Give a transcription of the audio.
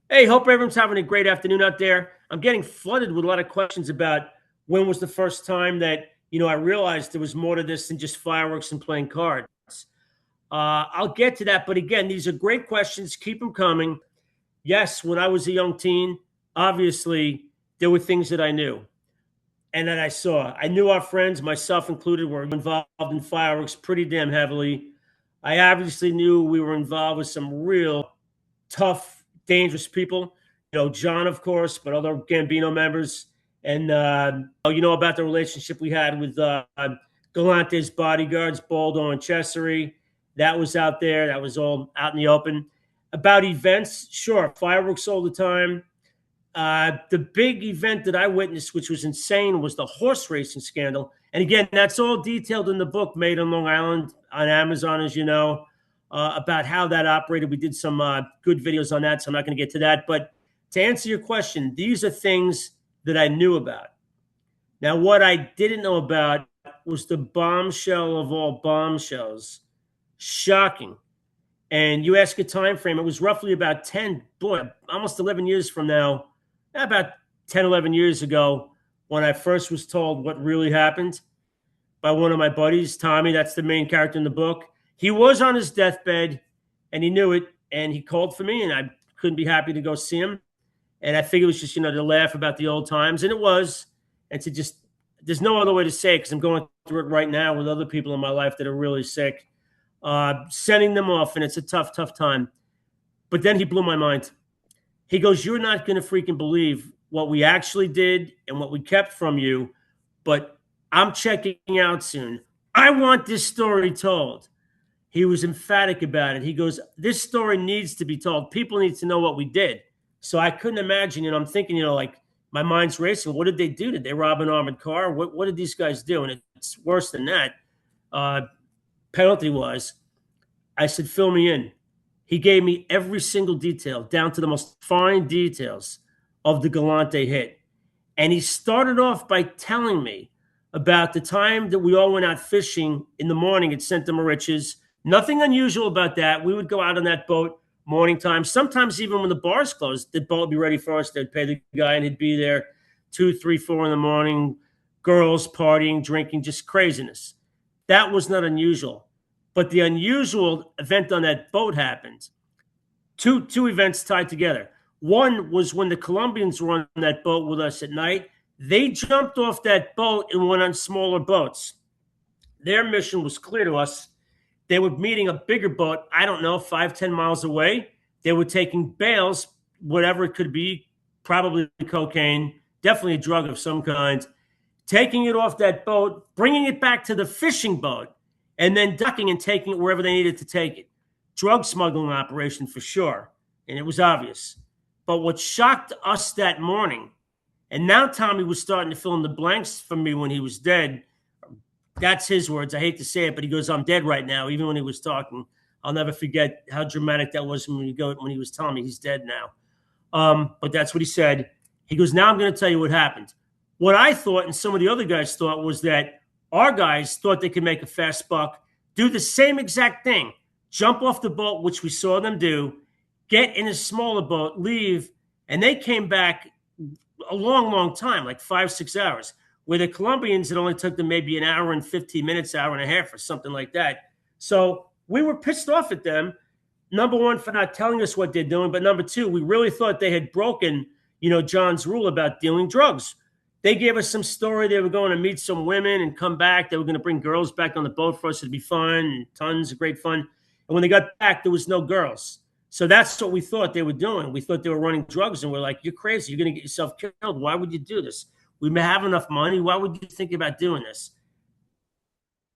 Hey, hope everyone's having a great afternoon out there. I'm getting flooded with a lot of questions about when was the first time that I realized there was more to this than just fireworks and playing cards. I'll get to that, but again, these are great questions. Keep them coming. Yes, when I was a young teen, obviously there were things that I knew and that I saw. I knew our friends, myself included, were involved in fireworks pretty damn heavily. I obviously knew we were involved with some real tough, dangerous people. John, of course, but other Gambino members. And about the relationship we had with Galante's bodyguards, Baldo and Cesare. That was out there. That was all out in the open. About events, sure, fireworks all the time. The big event that I witnessed, which was insane, was the horse racing scandal. And again, that's all detailed in the book Made on Long Island on Amazon, as you know, about how that operated. We did some good videos on that, so I'm not going to get to that. But to answer your question, these are things that I knew about. Now, what I didn't know about was the bombshell of all bombshells. Shocking. And you ask a time frame, it was roughly about 10, boy, almost 11 years from now, about 10, 11 years ago, when I first was told what really happened by one of my buddies, Tommy. That's the main character in the book. He was on his deathbed and he knew it, and he called for me, and I couldn't be happy to go see him. And I figured it was just, to laugh about the old times. And it was. And to just, there's no other way to say it because I'm going through it right now with other people in my life that are really sick. Sending them off, and it's a tough, tough time. But then he blew my mind. He goes, "You're not going to freaking believe what we actually did and what we kept from you, but I'm checking out soon. I want this story told." He was emphatic about it. He goes, "This story needs to be told. People need to know what we did." So I couldn't imagine, I'm thinking, like my mind's racing. What did they do? Did they rob an armored car? What did these guys do? And it's worse than that. Penalty wise, I said, "Fill me in." He gave me every single detail, down to the most fine details of the Galante hit. And he started off by telling me about the time that we all went out fishing in the morning at Santa Mariches. Nothing unusual about that. We would go out on that boat morning time. Sometimes even when the bars closed, the boat would be ready for us. They'd pay the guy and he'd be there 2, 3, 4 in the morning. Girls partying, drinking, just craziness. That was not unusual. But the unusual event on that boat happened. Two events tied together. One was when the Colombians were on that boat with us at night. They jumped off that boat and went on smaller boats. Their mission was clear to us. They were meeting a bigger boat, I don't know, 5, 10 miles away. They were taking bales, whatever it could be, probably cocaine, definitely a drug of some kind, taking it off that boat, bringing it back to the fishing boat, and then ducking and taking it wherever they needed to take it. Drug smuggling operation for sure, and it was obvious. But what shocked us that morning, and now Tommy was starting to fill in the blanks for me when he was dead. That's his words. I hate to say it, but he goes, "I'm dead right now," even when he was talking. I'll never forget how dramatic that was when he was telling me he's dead now. But that's what he said. He goes, "Now I'm going to tell you what happened." What I thought and some of the other guys thought was that our guys thought they could make a fast buck, do the same exact thing, jump off the boat, which we saw them do, get in a smaller boat, leave, and they came back a long, long time, like 5, 6 hours, where the Colombians, it only took them maybe an hour and 15 minutes, hour and a half or something like that. So we were pissed off at them, number one, for not telling us what they're doing, but number two, we really thought they had broken, John's rule about dealing drugs. They gave us some story. They were going to meet some women and come back. They were going to bring girls back on the boat for us. It'd be fun, and tons of great fun. And when they got back, there was no girls. So that's what we thought they were doing. We thought they were running drugs, and we're like, "You're crazy. You're going to get yourself killed. Why would you do this? We may have enough money. Why would you think about doing this?"